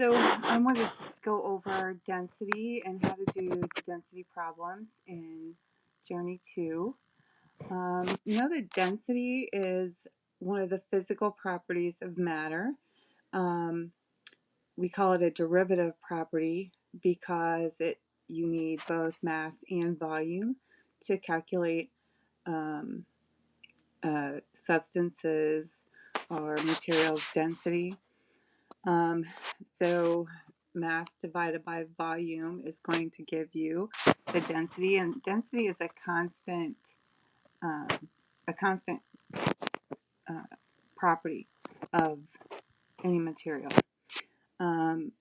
So I wanted to just go over density and how to do the density problems in Journey 2. You know that density is one of the physical properties of matter. Um, we call it a derivative property because you need both mass and volume to calculate um, substances or materials density. So mass divided by volume is going to give you the density, and density is um, a constant property of any material. Um,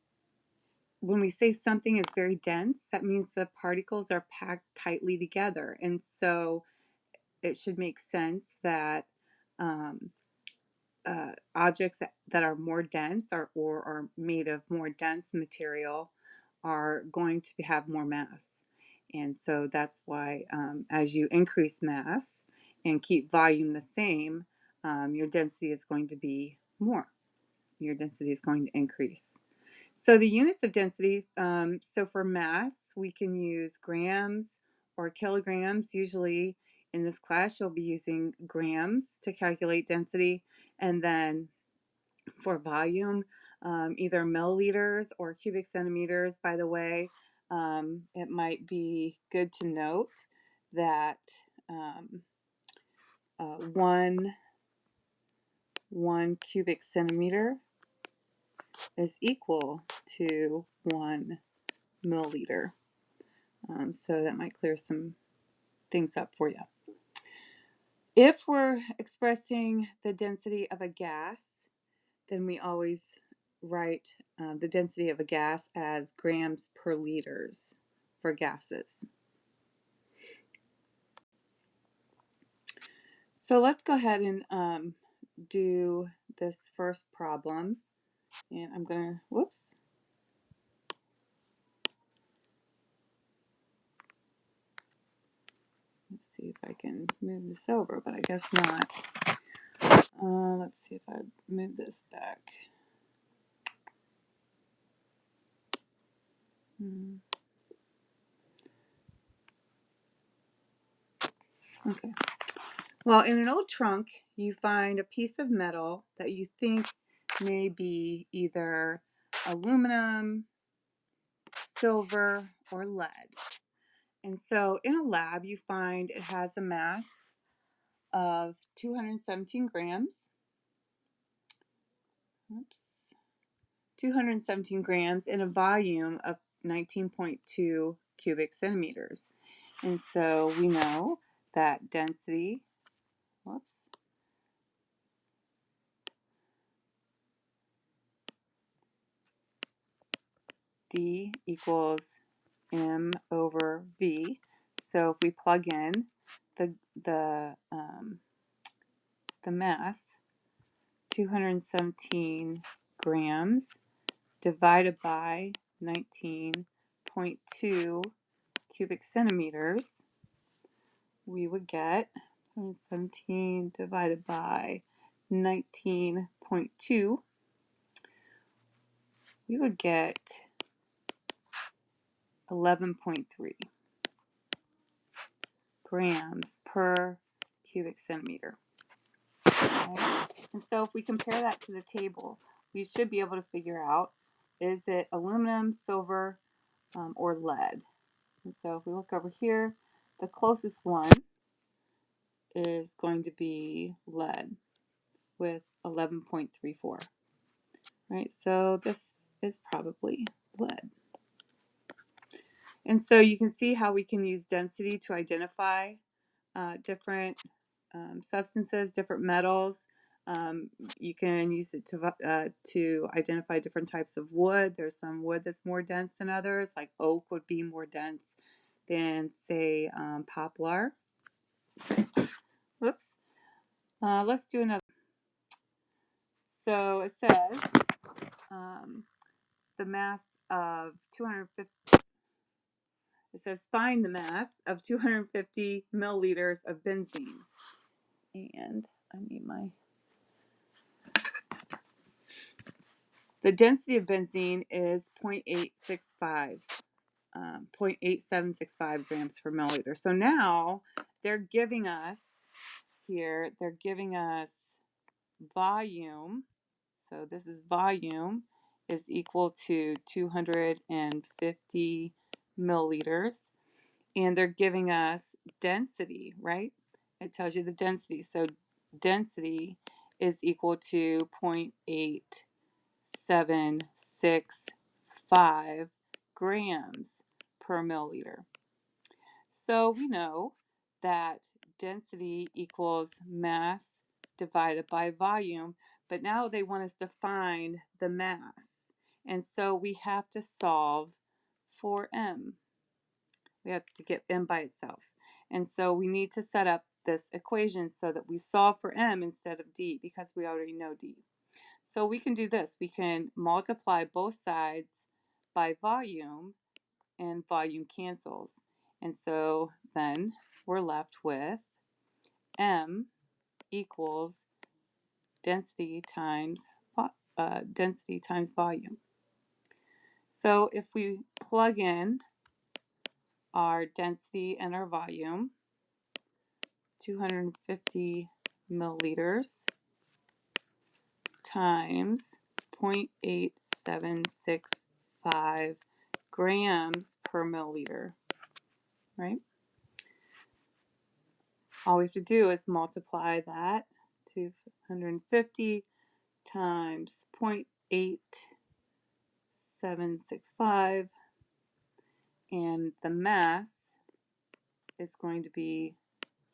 when we say something is very dense, that means the particles are packed tightly together, and so it should make sense that um, objects that are more dense or are made of more dense material are going to have more mass. And so that's why as you increase mass and keep volume the same, your density is going to be more. Your density is going to increase. So the units of density, so for mass, we can use grams or kilograms. Usually in this class, you'll be using grams to calculate density. And then for volume, either milliliters or cubic centimeters. By the way, it might be good to note that um, one cubic centimeter is equal to 1 milliliter. So that might clear some things up for you. If we're expressing the density of a gas, then we always write the density of a gas as grams per liters for gases. So let's go ahead and do this first problem. And I'm going to, whoops. Let's see if I can move this over, but I guess not. Let's see if I move this back. Okay. Well, in an old trunk, you find a piece of metal that you think may be either aluminum, silver, or lead. And so in a lab, you find it has a mass of 217 grams. Oops. 217 grams in a volume of 19.2 cubic centimeters. And so we know that density, whoops, D equals M over V. So if we plug in the mass, 217 grams divided by 19.2 cubic centimeters, we would get 217 divided by 19.2, we would get 11.3 grams per cubic centimeter. Okay? And so if we compare that to the table, we should be able to figure out, is it aluminum, silver, or lead? And so if we look over here, the closest one is going to be lead with 11.34. Right, so this is probably lead. And so you can see how we can use density to identify different substances, different metals. You can use it to identify different types of wood. There's some wood that's more dense than others, like oak would be more dense than, say, poplar. Whoops. Let's do another. So it says the mass of 250. It says find the mass of 250 milliliters of benzene. And I need my The density of benzene is 0.8765 grams per milliliter. So now they're giving us here, they're giving us volume. So this is volume is equal to 250 milliliters. And they're giving us density, right? It tells you the density. So density is equal to 0.8765 grams per milliliter. So we know that density equals mass divided by volume, but now they want us to find the mass. And so we have to solve for m. We have to get m by itself. And so we need to set up this equation so that we solve for m instead of d, because we already know d. So we can do this. We can multiply both sides by volume, and volume cancels. And so then we're left with m equals density times volume. So if we plug in our density and our volume, 250 milliliters times 0.8765 grams per milliliter, right? All we have to do is multiply that, 250 times 0.8765, and the mass is going to be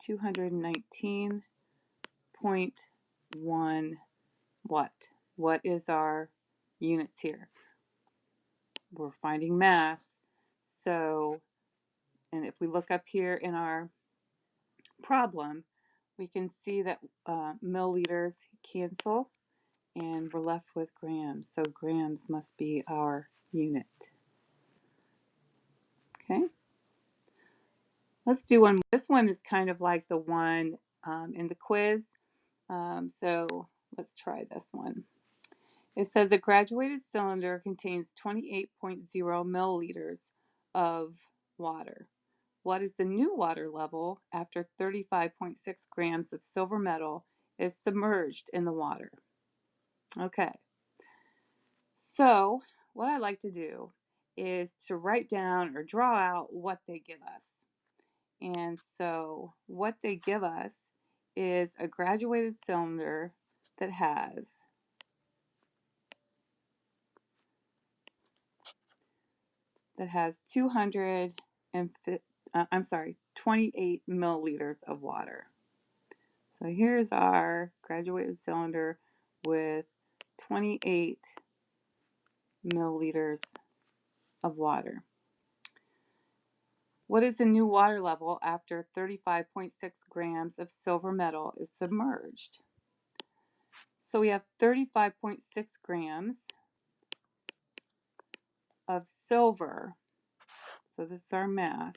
219.1 what? What is our units here? We're finding mass. So, and if we look up here in our problem, we can see that milliliters cancel and we're left with grams. So grams must be our unit. Okay. Let's do one. This one is kind of like the one in the quiz. So let's try this one. It says a graduated cylinder contains 28.0 milliliters of water. What is the new water level after 35.6 grams of silver metal is submerged in the water? Okay, so what I like to do is to write down or draw out what they give us. And so what they give us is a graduated cylinder that has 28 milliliters of water. So here's our graduated cylinder with 28 milliliters of water. What is the new water level after 35.6 grams of silver metal is submerged? So we have 35.6 grams of silver. So this is our mass.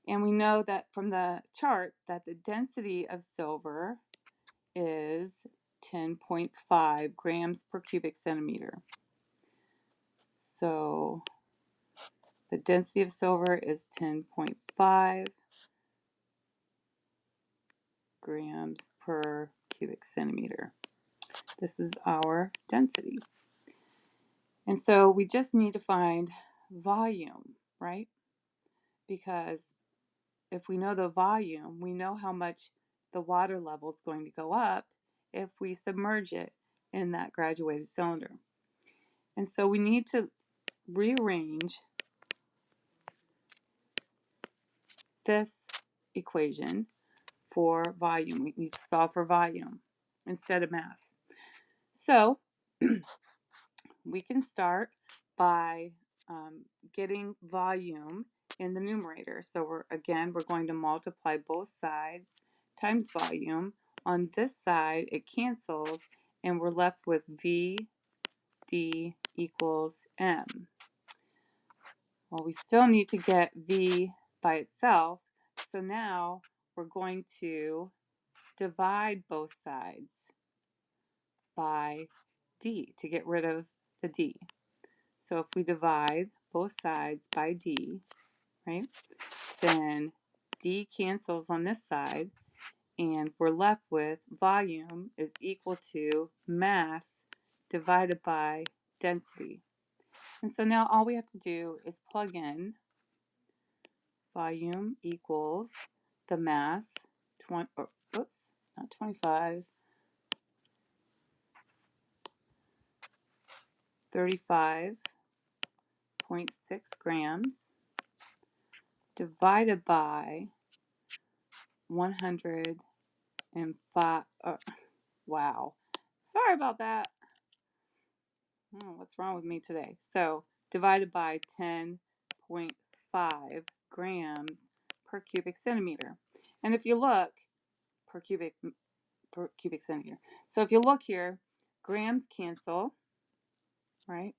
And we know that from the chart that the density of silver is 10.5 grams per cubic centimeter. So the density of silver is 10.5 grams per cubic centimeter. This is our density. And so we just need to find volume, right? Because if we know the volume, we know how much the water level is going to go up if we submerge it in that graduated cylinder. And so we need to rearrange this equation for volume. We need to solve for volume instead of mass. So we can start by getting volume in the numerator. So we're going to multiply both sides times volume. On this side, it cancels, and we're left with VD equals M. Well, we still need to get V by itself, so now we're going to divide both sides by d to get rid of the d. So if we divide both sides by d, right, then d cancels on this side, and we're left with volume is equal to mass divided by density. And so now all we have to do is plug in volume equals the mass, 20, or, oops, not 25, 35.6 grams divided by 105. Wow. Sorry about that. What's wrong with me today? So divided by 10.5 grams per cubic centimeter. And if you look, per cubic centimeter. So if you look here, grams cancel, right?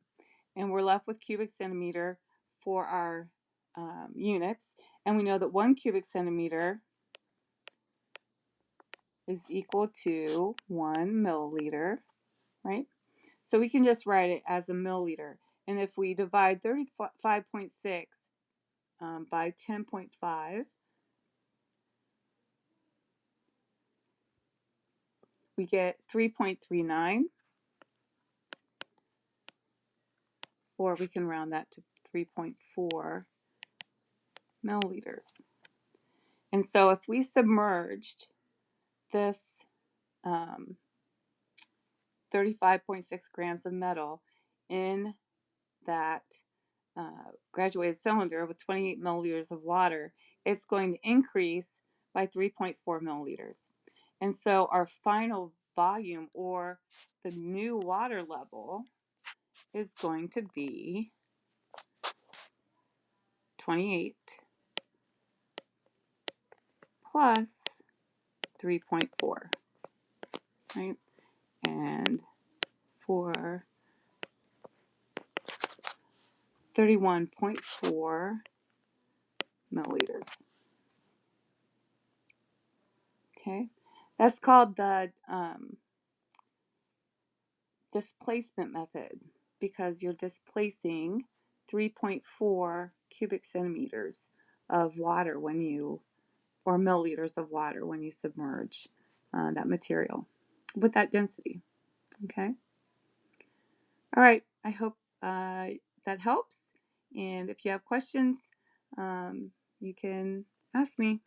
And we're left with cubic centimeter for our units. And we know that 1 cubic centimeter is equal to 1 milliliter, right? So we can just write it as a milliliter. And if we divide 35.6 by 10.5, we get 3.39, or we can round that to 3.4 milliliters. And so if we submerged this 35.6 grams of metal in that graduated cylinder with 28 milliliters of water, it's going to increase by 3.4 milliliters. And so our final volume, or the new water level, is going to be 28 plus 3.4, right? And for 31.4 milliliters. Okay, that's called the displacement method, because you're displacing 3.4 cubic centimeters of water when you, or milliliters of water when you submerge that material with that density. Okay. All right. I hope that helps. And if you have questions, you can ask me.